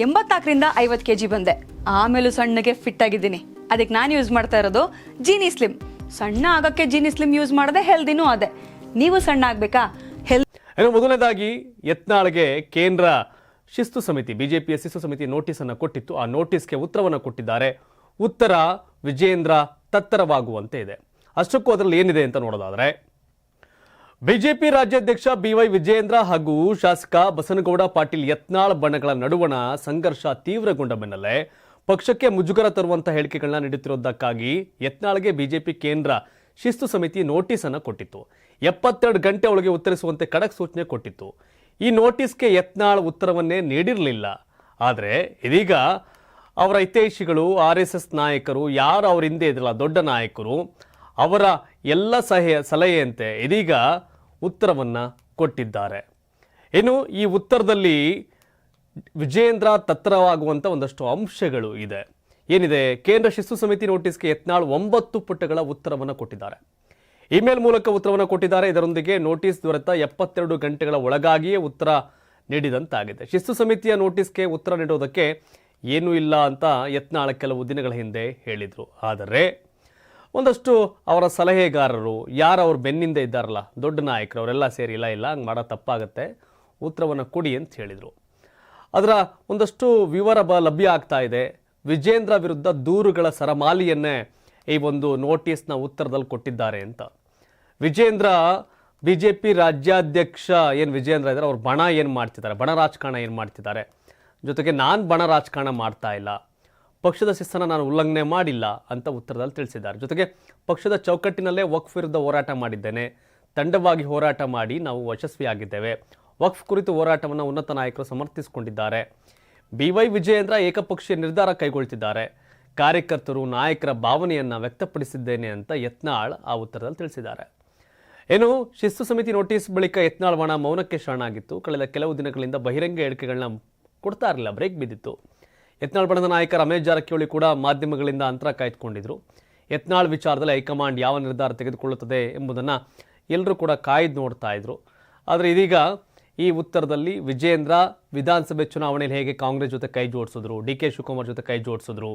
84ರಿಂದ 50 kg ಬಂದೆ. ಆಮೇಲೂ ಸಣ್ಣಗೆ fit ಆಗಿದ್ದೀನಿ. ಅದಕ್ಕೆ ನಾನು ಯೂಸ್ ಮಾಡ್ತಾ ಇರೋದು ಜೀನಿ ಸ್ಲಿಮ್. ಸಣ್ಣ ಆಗಕ್ಕೆ ಜೀನಿ ಸ್ಲಿಮ್ ಯೂಸ್ ಮಾಡದೆ ಹೆಲ್ದಿನೂ ಅದೇ. ನೀವು ಸಣ್ಣ ಆಗ್ಬೇಕಾ? ಮೊದಲನೇದಾಗಿ ಯತ್ನಾಳ್ಗೆ ಕೇಂದ್ರ ಶಿಸ್ತು ಸಮಿತಿ, ಬಿಜೆಪಿಯ ಶಿಸ್ತು ಸಮಿತಿ ನೋಟಿಸ್ ಅನ್ನು ಕೊಟ್ಟಿತ್ತು. ಆ ನೋಟಿಸ್ಗೆ ಉತ್ತರವನ್ನು ಕೊಟ್ಟಿದ್ದಾರೆ. ಉತ್ತರ ವಿಜಯೇಂದ್ರ ತತ್ತರವಾಗುವಂತೆ ಇದೆ. ಅಷ್ಟಕ್ಕೂ ಅದರಲ್ಲಿ ಏನಿದೆ ಅಂತ ನೋಡೋದಾದ್ರೆ, ಬಿಜೆಪಿ ರಾಜ್ಯಾಧ್ಯಕ್ಷ BY ವಿಜಯೇಂದ್ರ ಹಾಗೂ ಶಾಸಕ ಬಸನಗೌಡ ಪಾಟೀಲ್ ಯತ್ನಾಳ್ ಬಣಗಳ ನಡುವಣ ಸಂಘರ್ಷ ತೀವ್ರಗೊಂಡ ಬೆನ್ನಲ್ಲೇ ಪಕ್ಷಕ್ಕೆ ಮುಜುಗರ ತರುವಂತಹ ಹೇಳಿಕೆಗಳನ್ನ ನೀಡುತ್ತಿರುವುದಕ್ಕಾಗಿ ಯತ್ನಾಳ್ಗೆ ಬಿಜೆಪಿ ಕೇಂದ್ರ ಶಿಸ್ತು ಸಮಿತಿ ನೋಟಿಸ್ ಅನ್ನು ಕೊಟ್ಟಿತ್ತು. 72 ಗಂಟೆ ಒಳಗೆ ಉತ್ತರಿಸುವಂತೆ ಖಡಕ್ ಸೂಚನೆ ಕೊಟ್ಟಿತ್ತು. ಈ ನೋಟಿಸ್ಗೆ ಯತ್ನಾಳ್ ಉತ್ತರವನ್ನೇ ನೀಡಿರಲಿಲ್ಲ. ಆದರೆ ಇದೀಗ ಅವರ ಹಿತೈಷಿಗಳು, RSS ನಾಯಕರು, ಯಾರು ಅವ್ರ ಹಿಂದೆ ಇದ್ರಲ್ಲ ದೊಡ್ಡ ನಾಯಕರು, ಅವರ ಎಲ್ಲ ಸಲಹೆಯಂತೆ ಇದೀಗ ಉತ್ತರವನ್ನು ಕೊಟ್ಟಿದ್ದಾರೆ. ಇನ್ನು ಈ ಉತ್ತರದಲ್ಲಿ ವಿಜಯೇಂದ್ರ ತತ್ತರವಾಗುವಂಥ ಒಂದಷ್ಟು ಅಂಶಗಳು ಇದೆ. ಏನಿದೆ? ಕೇಂದ್ರ ಶಿಸ್ತು ಸಮಿತಿ ನೋಟಿಸ್ಗೆ ಯತ್ನಾಳ್ 9 ಪುಟಗಳ ಉತ್ತರವನ್ನು ಕೊಟ್ಟಿದ್ದಾರೆ. ಇಮೇಲ್ ಮೂಲಕ ಉತ್ತರವನ್ನು ಕೊಟ್ಟಿದ್ದಾರೆ. ಇದರೊಂದಿಗೆ ನೋಟಿಸ್ ದೊರೆತ 72 ಗಂಟೆಗಳ ಒಳಗಾಗಿಯೇ ಉತ್ತರ ನೀಡಿದಂತಾಗಿದೆ. ಶಿಸ್ತು ಸಮಿತಿಯ ನೋಟಿಸ್ಗೆ ಉತ್ತರ ನೀಡೋದಕ್ಕೆ ಏನೂ ಇಲ್ಲ ಅಂತ ಯತ್ನಾಳ್ ಕೆಲವು ದಿನಗಳ ಹಿಂದೆ ಹೇಳಿದರು. ಆದರೆ ಒಂದಷ್ಟು ಅವರ ಸಲಹೆಗಾರರು, ಯಾರು ಅವ್ರ ಬೆನ್ನಿಂದ ಇದ್ದಾರಲ್ಲ ದೊಡ್ಡ ನಾಯಕರು, ಅವರೆಲ್ಲ ಸೇರಿ ಇಲ್ಲ ಹಂಗೆ ಮಾಡೋ ತಪ್ಪಾಗುತ್ತೆ, ಉತ್ತರವನ್ನು ಕೊಡಿ ಅಂತ ಹೇಳಿದರು. ಅದರ ಒಂದಷ್ಟು ವಿವರ ಲಭ್ಯ ಆಗ್ತಾ ಇದೆ. ವಿಜೇಂದ್ರ ವಿರುದ್ಧ ದೂರುಗಳ ಸರಮಾಲಿಯನ್ನೇ ಈ ಒಂದು ನೋಟಿಸ್ನ ಉತ್ತರದಲ್ಲಿ ಕೊಟ್ಟಿದ್ದಾರೆ ಅಂತ. ವಿಜೇಂದ್ರ ಬಿಜೆಪಿ ರಾಜ್ಯಾಧ್ಯಕ್ಷ ಏನು ವಿಜೇಂದ್ರ ಇದ್ದಾರೆ, ಅವ್ರು ಬಣ ಏನು ಮಾಡ್ತಿದ್ದಾರೆ, ಬಣ ರಾಜಕಾರಣ ಏನು ಮಾಡ್ತಿದ್ದಾರೆ, ಜೊತೆಗೆ ನಾನು ಬಣ ರಾಜಕಾರಣ ಮಾಡ್ತಾ ಇಲ್ಲ, ಪಕ್ಷದ ಶಿಸ್ತನ್ನು ನಾನು ಉಲ್ಲಂಘನೆ ಮಾಡಿಲ್ಲ ಅಂತ ಉತ್ತರದಲ್ಲಿ ತಿಳಿಸಿದ್ದಾರೆ. ಜೊತೆಗೆ ಪಕ್ಷದ ಚೌಕಟ್ಟಿನಲ್ಲೇ ವಕ್ಫ್ ವಿರುದ್ಧ ಹೋರಾಟ ಮಾಡಿದ್ದೇನೆ, ತಂಡವಾಗಿ ಹೋರಾಟ ಮಾಡಿ ನಾವು ಯಶಸ್ವಿಯಾಗಿದ್ದೇವೆ. ವಕ್ಫ್ ಕುರಿತು ಹೋರಾಟವನ್ನು ಉನ್ನತ ನಾಯಕರು ಸಮರ್ಥಿಸಿಕೊಂಡಿದ್ದಾರೆ. BY ವಿಜಯೇಂದ್ರ ಏಕಪಕ್ಷೀಯ ನಿರ್ಧಾರ ಕೈಗೊಳ್ತಿದ್ದಾರೆ. ಕಾರ್ಯಕರ್ತರು, ನಾಯಕರ ಭಾವನೆಯನ್ನು ವ್ಯಕ್ತಪಡಿಸಿದ್ದೇನೆ ಅಂತ ಯತ್ನಾಳ್ ಆ ಉತ್ತರದಲ್ಲಿ ತಿಳಿಸಿದ್ದಾರೆ. ಏನು, ಶಿಸ್ತು ಸಮಿತಿ ನೋಟಿಸ್ ಬಳಿಕ ಯತ್ನಾಳ್ ಬಣ ಮೌನಕ್ಕೆ ಶರಣಾಗಿತ್ತು. ಕಳೆದ ಕೆಲವು ದಿನಗಳಿಂದ ಬಹಿರಂಗ ಹೇಳಿಕೆಗಳನ್ನ ಕೊಡ್ತಾ ಇರಲಿಲ್ಲ, ಬ್ರೇಕ್ ಬಿದ್ದಿತ್ತು. ಯತ್ನಾಳ್ ಬಣದ ನಾಯಕ ರಮೇಶ್ ಜಾರಕಿಹೊಳಿ ಕೂಡ ಮಾಧ್ಯಮಗಳಿಂದ ಅಂತರ ಕಾಯ್ದುಕೊಂಡಿದ್ರು. ಯತ್ನಾಳ್ ವಿಚಾರದಲ್ಲಿ ಹೈಕಮಾಂಡ್ ಯಾವ ನಿರ್ಧಾರ ತೆಗೆದುಕೊಳ್ಳುತ್ತದೆ ಎಂಬುದನ್ನು ಎಲ್ಲರೂ ಕೂಡ ಕಾಯ್ದು ನೋಡ್ತಾ ಇದ್ರು. ಆದರೆ ಇದೀಗ ಈ ಉತ್ತರದಲ್ಲಿ ವಿಜಯೇಂದ್ರ ವಿಧಾನಸಭೆ ಚುನಾವಣೆಯಲ್ಲಿ ಹೇಗೆ ಕಾಂಗ್ರೆಸ್ ಜೊತೆ ಕೈ ಜೋಡಿಸಿದ್ರು, DK ಶಿವಕುಮಾರ್ ಜೊತೆ ಕೈ ಜೋಡಿಸಿದ್ರು,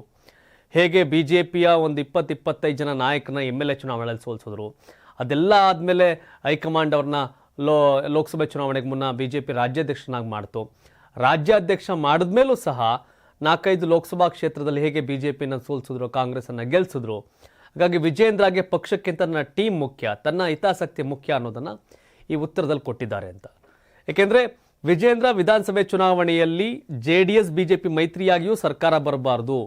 ಹೇಗೆ BJPಯ ಒಂದು 20-25 ಜನ ನಾಯಕರನ್ನ MLA ಚುನಾವಣೆಯಲ್ಲಿ ಸೋಲಿಸಿದ್ರು, ಅದೆಲ್ಲ ಆದಮೇಲೆ ಹೈಕಮಾಂಡ್ ಅವ್ರನ್ನ ಲೋಕಸಭೆ ಚುನಾವಣೆಗೆ ಮುನ್ನ BJP ರಾಜ್ಯಾಧ್ಯಕ್ಷನಾಗಿ ಮಾಡ್ತು. ರಾಜ್ಯಾಧ್ಯಕ್ಷ ಮಾಡಿದ್ಮೇಲೂ ಸಹ 4-5 ಲೋಕಸಭಾ ಕ್ಷೇತ್ರದಲ್ಲಿ ಹೇಗೆ BJPನ ಸೋಲಿಸಿದ್ರು, ಕಾಂಗ್ರೆಸ್ಸನ್ನು ಗೆಲ್ಲಿಸಿದ್ರು. ಹಾಗಾಗಿ ವಿಜಯೇಂದ್ರಗೆ ಪಕ್ಷಕ್ಕಿಂತ ತನ್ನ ಟೀಮ್ ಮುಖ್ಯ, ತನ್ನ ಹಿತಾಸಕ್ತಿ ಮುಖ್ಯ ಅನ್ನೋದನ್ನು ಈ ಉತ್ತರದಲ್ಲಿ ಕೊಟ್ಟಿದ್ದಾರೆ ಅಂತ. ಏಕೆಂದರೆ ವಿಜಯೇಂದ್ರ ವಿಧಾನಸಭೆ ಚುನಾವಣೆಯಲ್ಲಿ JDS BJP ಮೈತ್ರಿಯಾಗಿಯೂ ಸರ್ಕಾರ ಬರಬಾರ್ದು,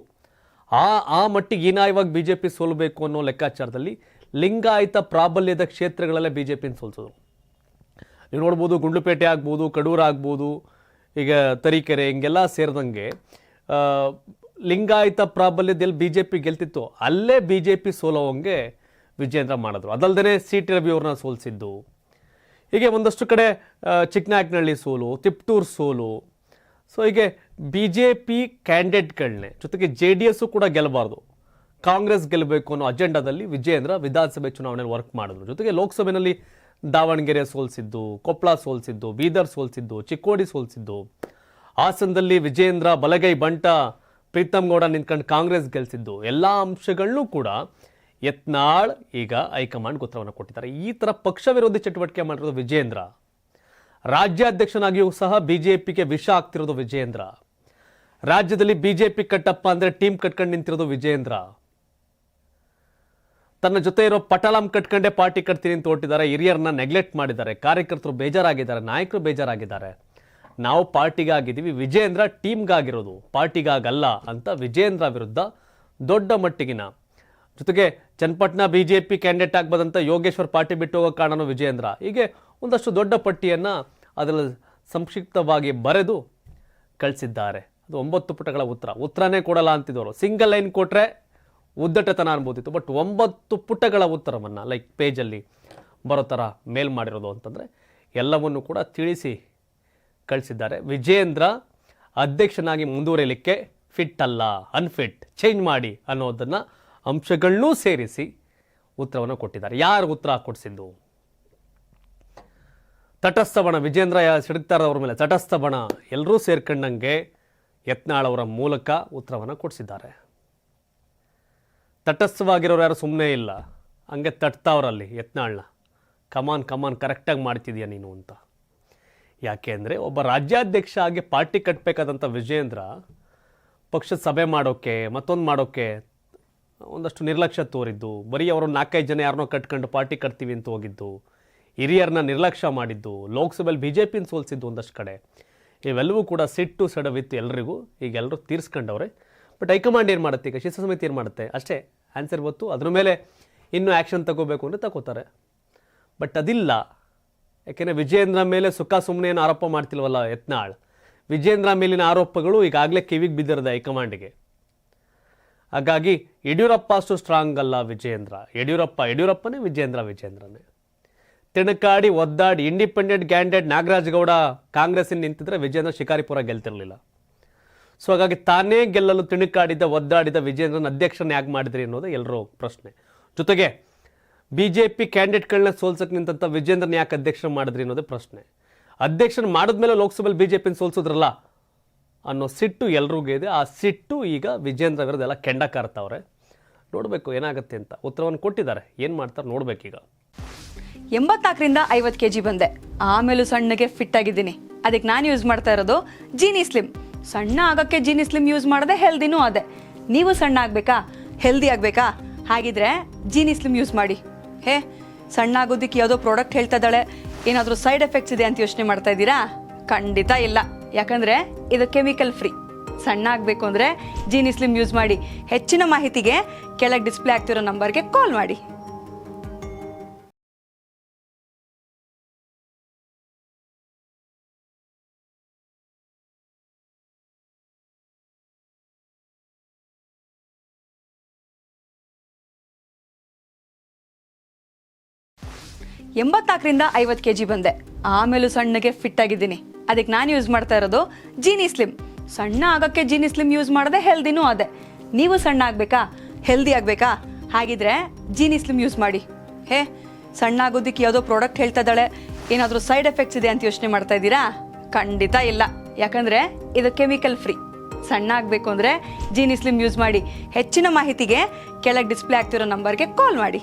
ಆ ಮಟ್ಟಿಗೆ ಹೀನಾಯವಾಗಿ BJP ಸೋಲಬೇಕು ಅನ್ನೋ ಲೆಕ್ಕಾಚಾರದಲ್ಲಿ ಲಿಂಗಾಯತ ಪ್ರಾಬಲ್ಯದ ಕ್ಷೇತ್ರಗಳಲ್ಲೇ BJPನ ಸೋಲಿಸಿದ್ರು. ನೀವು ನೋಡ್ಬೋದು, ಗುಂಡ್ಲುಪೇಟೆ ಆಗ್ಬೋದು, ಕಡೂರು ಆಗ್ಬೋದು, ಈಗ ತರೀಕೆರೆ, ಹಿಂಗೆಲ್ಲ ಸೇರಿದಂಗೆ ಲಿಂಗಾಯತ ಪ್ರಾಬಲ್ಯದಲ್ಲಿ BJP ಗೆಲ್ತಿತ್ತು, ಅಲ್ಲೇ BJP ಸೋಲೋವಂಗೆ ವಿಜಯೇಂದ್ರ ಮಾಡಿದ್ರು. ಅದಲ್ಲದೆ CT ರವಿ ಅವ್ರನ್ನ ಸೋಲಿಸಿದ್ದು, ಹೀಗೆ ಒಂದಷ್ಟು ಕಡೆ ಚಿಕ್ಕನಾಯಕನಹಳ್ಳಿ ಸೋಲು, ತಿಪ್ಟೂರು ಸೋಲು. ಸೊ ಹೀಗೆ BJP ಕ್ಯಾಂಡಿಡೇಟ್ಗಳನ್ನೇ, ಜೊತೆಗೆ JDS ಕೂಡ ಗೆಲ್ಲಬಾರ್ದು, ಕಾಂಗ್ರೆಸ್ ಗೆಲ್ಲಬೇಕು ಅನ್ನೋ ಅಜೆಂಡಾದಲ್ಲಿ ವಿಜಯೇಂದ್ರ ವಿಧಾನಸಭೆ ಚುನಾವಣೆಯಲ್ಲಿ ವರ್ಕ್ ಮಾಡಿದ್ರು. ಜೊತೆಗೆ ಲೋಕಸಭೆಯಲ್ಲಿ ದಾವಣಗೆರೆ ಸೋಲಿಸಿದ್ದು, ಕೊಪ್ಪಳ ಸೋಲಿಸಿದ್ದು, ಬೀದರ್ ಸೋಲಿಸಿದ್ದು, ಚಿಕ್ಕೋಡಿ ಸೋಲಿಸಿದ್ದು, ಹಾಸನದಲ್ಲಿ ವಿಜಯೇಂದ್ರ ಬಲಗೈ ಬಂಟ ಪ್ರೀತಮ್ ಗೌಡ ನಿಂತ್ಕೊಂಡು ಕಾಂಗ್ರೆಸ್ ಗೆಲ್ಲಿಸಿದ್ದು, ಎಲ್ಲ ಅಂಶಗಳನ್ನೂ ಕೂಡ ಯತ್ನಾಳ್ ಈಗ ಹೈಕಮಾಂಡ್ ಉತ್ತರವನ್ನು ಕೊಟ್ಟಿದ್ದಾರೆ. ಈ ಥರ ಪಕ್ಷ ವಿರೋಧಿ ಚಟುವಟಿಕೆ ಮಾಡಿರೋದು ವಿಜಯೇಂದ್ರ. ರಾಜ್ಯಾಧ್ಯಕ್ಷನಾಗಿಯೂ ಸಹ BJPಗೆ ವಿಷ ಆಗ್ತಿರೋದು ವಿಜಯೇಂದ್ರ. ರಾಜ್ಯದಲ್ಲಿ BJP ಕಟ್ಟಪ್ಪ ಅಂದರೆ ಟೀಮ್ ಕಟ್ಕೊಂಡು ನಿಂತಿರೋದು ವಿಜಯೇಂದ್ರ. ತನ್ನ ಜೊತೆ ಇರೋ ಪಟಾಳಂ ಕಟ್ಕೊಂಡೇ ಪಾರ್ಟಿ ಕಟ್ತೀನಿ ಅಂತ ಹೊರಟಿದ್ದಾರೆ. ಹಿರಿಯರನ್ನ ನೆಗ್ಲೆಕ್ಟ್ ಮಾಡಿದ್ದಾರೆ. ಕಾರ್ಯಕರ್ತರು ಬೇಜಾರಾಗಿದ್ದಾರೆ, ನಾಯಕರು ಬೇಜಾರಾಗಿದ್ದಾರೆ. ನಾವು ಪಾರ್ಟಿಗಾಗಿದ್ದೀವಿ, ವಿಜಯೇಂದ್ರ ಟೀಮ್ಗಾಗಿರೋದು, ಪಾರ್ಟಿಗಾಗಲ್ಲ ಅಂತ ವಿಜಯೇಂದ್ರ ವಿರುದ್ಧ ದೊಡ್ಡ ಮಟ್ಟಿಗಿನ, ಜೊತೆಗೆ ಚನ್ನಪಟ್ಟಣ BJP ಕ್ಯಾಂಡಿಡೇಟ್ ಆಗ್ಬೋದಂತ ಯೋಗೇಶ್ವರ್ ಪಾರ್ಟಿ ಬಿಟ್ಟು ಹೋಗೋ ಕಾರಣನೂ ವಿಜಯೇಂದ್ರ. ಹೀಗೆ ಒಂದಷ್ಟು ದೊಡ್ಡ ಪಟ್ಟಿಯನ್ನು ಅದರಲ್ಲಿ ಸಂಕ್ಷಿಪ್ತವಾಗಿ ಬರೆದು ಕಳಿಸಿದ್ದಾರೆ. ಅದು 9 ಪುಟಗಳ ಉತ್ತರನೇ ಕೊಡಲ್ಲ ಅಂತಿದ್ದವರು. ಸಿಂಗಲ್ ಲೈನ್ ಕೊಟ್ಟರೆ ಉದ್ದಟತನ ಅನ್ಬೋದಿತ್ತು. ಬಟ್ 9 ಪುಟಗಳ ಉತ್ತರವನ್ನು ಲೈಕ್ ಪೇಜಲ್ಲಿ ಬರೋ ಥರ ಮೇಲ್ ಮಾಡಿರೋದು ಅಂತಂದರೆ ಎಲ್ಲವನ್ನು ಕೂಡ ತಿಳಿಸಿ ಕಳಿಸಿದ್ದಾರೆ. ವಿಜಯೇಂದ್ರ ಅಧ್ಯಕ್ಷನಾಗಿ ಮುಂದುವರಿಯಲಿಕ್ಕೆ ಫಿಟ್ ಅಲ್ಲ, ಅನ್ಫಿಟ್, ಚೇಂಜ್ ಮಾಡಿ ಅನ್ನೋದನ್ನು ಅಂಶಗಳನ್ನೂ ಸೇರಿಸಿ ಉತ್ತರವನ್ನು ಕೊಟ್ಟಿದ್ದಾರೆ. ಯಾರು ಉತ್ತರ ಕೊಡಿಸಿದ್ದು? ತಟಸ್ಥ ಬಣ, ವಿಜೇಂದ್ರ ಸಿಡುಕ್ತಾರ ಅವ್ರ ಮೇಲೆ ತಟಸ್ಥ ಬಣ ಎಲ್ಲರೂ ಸೇರ್ಕೊಂಡಂಗೆ ಯತ್ನಾಳ್ ಅವರ ಮೂಲಕ ಉತ್ತರವನ್ನು ಕೊಡಿಸಿದ್ದಾರೆ. ತಟಸ್ಥವಾಗಿರೋರು ಯಾರು ಸುಮ್ಮನೆ ಇಲ್ಲ, ಹಂಗೆ ತಟ್ತಾವ್ರಲ್ಲಿ ಯತ್ನಾಳ್ನ, ಕಮಾನ್ ಕರೆಕ್ಟಾಗಿ ಮಾಡ್ತಿದ್ಯಾ ನೀನು ಅಂತ. ಯಾಕೆ ಅಂದರೆ ಒಬ್ಬ ರಾಜ್ಯಾಧ್ಯಕ್ಷ ಆಗಿ ಪಾರ್ಟಿ ಕಟ್ಟಬೇಕಾದಂಥ ವಿಜೇಂದ್ರ ಪಕ್ಷದ ಸಭೆ ಮಾಡೋಕ್ಕೆ ಮತ್ತೊಂದು ಮಾಡೋಕ್ಕೆ ಒಂದಷ್ಟು ನಿರ್ಲಕ್ಷ್ಯ ತೋರಿದ್ದು, ಬರೀ ಅವರು 4-5 ಜನ ಯಾರನ್ನೋ ಕಟ್ಕೊಂಡು ಪಾರ್ಟಿ ಕಟ್ತೀವಿ ಅಂತ ಹೋಗಿದ್ದು, ಹಿರಿಯರನ್ನ ನಿರ್ಲಕ್ಷ್ಯ ಮಾಡಿದ್ದು, ಲೋಕಸಭೆಯಲ್ಲಿ BJPನ ಸೋಲಿಸಿದ್ದು ಒಂದಷ್ಟು ಕಡೆ, ಇವೆಲ್ಲವೂ ಕೂಡ ಸಿಟ್ಟು ಸಡವಿತ್ತು ಎಲ್ರಿಗೂ. ಈಗ ಎಲ್ಲರೂ ತೀರಿಸ್ಕೊಂಡವ್ರೆ. ಬಟ್ ಹೈಕಮಾಂಡ್ ಏನು ಮಾಡುತ್ತೆ, ಈಗ ಶಿಸ್ತು ಸಮಿತಿ ಏನು ಮಾಡುತ್ತೆ ಅಷ್ಟೇ ಆನ್ಸರ್ ಗೊತ್ತು. ಅದ್ರ ಮೇಲೆ ಇನ್ನೂ ಆ್ಯಕ್ಷನ್ ತಗೋಬೇಕು ಅಂದರೆ ತಗೋತಾರೆ. ಬಟ್ ಅದಿಲ್ಲ. ಯಾಕೆಂದರೆ ವಿಜೇಂದ್ರ ಮೇಲೆ ಸುಖ ಸುಮ್ಮನೆ ಏನು ಆರೋಪ ಮಾಡ್ತಿಲ್ವಲ್ಲ ಯತ್ನಾಳ್. ವಿಜೇಂದ್ರ ಮೇಲಿನ ಆರೋಪಗಳು ಈಗಾಗಲೇ ಕಿವಿಗೆ ಬಿದ್ದಿರೋದು ಹೈಕಮಾಂಡಿಗೆ. ಹಾಗಾಗಿ ಯಡಿಯೂರಪ್ಪ ಅಷ್ಟು ಸ್ಟ್ರಾಂಗ್ ಅಲ್ಲ ವಿಜೇಂದ್ರ. ಯಡಿಯೂರಪ್ಪನೇ ವಿಜೇಂದ್ರನೇ ತಿಣಕಾಡಿ ಒದ್ದಾಡಿ ಇಂಡಿಪೆಂಡೆಂಟ್ ಕ್ಯಾಂಡಿಡೇಟ್ ನಾಗರಾಜ್ ಗೌಡ ಕಾಂಗ್ರೆಸ್ಸಿನ ನಿಂತಿದ್ರೆ ವಿಜೇಂದ್ರ ಶಿಕಾರಿಪುರ ಗೆಲ್ತಿರಲಿಲ್ಲ. ಸೊ ಹಾಗಾಗಿ ತಾನೇ ಗೆಲ್ಲಲು ಒದ್ದಾಡಿದ ವಿಜೇಂದ್ರನ ಅಧ್ಯಕ್ಷನ ಯಾಕೆ ಮಾಡಿದ್ರಿ ಅನ್ನೋದು ಎಲ್ಲರೂ ಪ್ರಶ್ನೆ. ಜೊತೆಗೆ BJP ಕ್ಯಾಂಡಿಡೇಟ್ಗಳನ್ನ ಸೋಲ್ಸಕ್ಕೆ ನಿಂತ ವಿಜೇಂದ್ರನ ಯಾಕೆ ಅಧ್ಯಕ್ಷನ ಮಾಡಿದ್ರಿ ಅನ್ನೋದೇ ಪ್ರಶ್ನೆ. ಅಧ್ಯಕ್ಷನ ಮಾಡಿದ್ಮೇಲೆ ಲೋಕಸಭೆಯಲ್ಲಿ BJPನ ಸೋಲ್ಸಿದ್ರಲ್ಲ ಅನ್ನೋ ಸಿಟ್ಟು ಎಲ್ರಿಗೂ ಇದೆ. ಆ ಸಿಟ್ಟು ಈಗ ವಿಜೇಂದ್ರ ವಿರುದ್ಧ ಎಲ್ಲ ಕೆಂಡ ಕಾರ್ತಾವ್ರೆ. ನೋಡಬೇಕು ಏನಾಗುತ್ತೆ ಅಂತ. ಉತ್ತರವನ್ನು ಕೊಟ್ಟಿದ್ದಾರೆ, ಏನು ಮಾಡ್ತಾರೆ ನೋಡ್ಬೇಕೀಗ. 84ರಿಂದ 50 kg ಬಂದೆ, ಆಮೇಲೂ ಸಣ್ಣಗೆ ಫಿಟ್ ಆಗಿದ್ದೀನಿ. ಅದಕ್ಕೆ ನಾನು ಯೂಸ್ ಮಾಡ್ತಾ ಇರೋದು ಜೀನಿ ಸ್ಲಿಮ್. ಸಣ್ಣ ಆಗೋಕ್ಕೆ ಜೀನಿ ಸ್ಲಿಮ್ ಯೂಸ್ ಮಾಡಿದೆ, ಹೆಲ್ದಿನೂ ಅದೇ. ನೀವು ಸಣ್ಣ ಆಗಬೇಕಾ, ಹೆಲ್ದಿ ಆಗಬೇಕಾ? ಹಾಗಿದ್ರೆ ಜೀನಿ ಸ್ಲಿಮ್ ಯೂಸ್ ಮಾಡಿ. ಸಣ್ಣ ಆಗೋದಕ್ಕೆ ಯಾವುದೋ ಪ್ರಾಡಕ್ಟ್ ಹೇಳ್ತಾ ಇದ್ದಾಳೆ, ಏನಾದರೂ ಸೈಡ್ ಎಫೆಕ್ಟ್ಸ್ ಇದೆ ಅಂತ ಯೋಚನೆ ಮಾಡ್ತಾ ಇದ್ದೀರಾ? ಖಂಡಿತ ಇಲ್ಲ. ಯಾಕಂದರೆ ಇದು ಕೆಮಿಕಲ್ ಫ್ರೀ. ಸಣ್ಣ ಆಗಬೇಕು ಅಂದರೆ ಜೀನಿ ಸ್ಲಿಮ್ ಯೂಸ್ ಮಾಡಿ. ಹೆಚ್ಚಿನ ಮಾಹಿತಿಗೆ ಕೆಳಗೆ ಡಿಸ್ಪ್ಲೇ ಆಗ್ತಿರೋ ನಂಬರ್ಗೆ ಕಾಲ್ ಮಾಡಿ. ಎಂಬತ್ನಾಲ್ಕರಿಂದ 50 kg ಬಂದೆ, ಆಮೇಲೂ ಸಣ್ಣಗೆ ಫಿಟ್ ಆಗಿದ್ದೀನಿ. ಅದಕ್ಕೆ ನಾನು ಯೂಸ್ ಮಾಡ್ತಾ ಇರೋದು ಜೀನಿ ಸ್ಲಿಮ್. ಸಣ್ಣ ಆಗೋಕ್ಕೆ ಜೀನಿ ಸ್ಲಿಮ್ ಯೂಸ್ ಮಾಡಿದೆ, ಹೆಲ್ದಿನೂ ಅದೇ. ನೀವು ಸಣ್ಣ ಆಗಬೇಕಾ, ಹೆಲ್ದಿ ಆಗಬೇಕಾ? ಹಾಗಿದ್ರೆ ಜೀನಿ ಸ್ಲಿಮ್ ಯೂಸ್ ಮಾಡಿ. ಸಣ್ಣ ಆಗೋದಕ್ಕೆ ಯಾವುದೋ ಪ್ರಾಡಕ್ಟ್ ಹೇಳ್ತಾ ಇದ್ದಾಳೆ, ಏನಾದರೂ ಸೈಡ್ ಎಫೆಕ್ಟ್ಸ್ ಇದೆ ಅಂತ ಯೋಚನೆ ಮಾಡ್ತಾ ಇದ್ದೀರಾ? ಖಂಡಿತ ಇಲ್ಲ. ಯಾಕಂದರೆ ಇದು ಕೆಮಿಕಲ್ ಫ್ರೀ. ಸಣ್ಣ ಆಗಬೇಕು ಅಂದರೆ ಜೀನಿ ಸ್ಲಿಮ್ ಯೂಸ್ ಮಾಡಿ. ಹೆಚ್ಚಿನ ಮಾಹಿತಿಗೆ ಕೆಳಗೆ ಡಿಸ್ಪ್ಲೇ ಆಗ್ತಿರೋ ನಂಬರ್ಗೆ ಕಾಲ್ ಮಾಡಿ.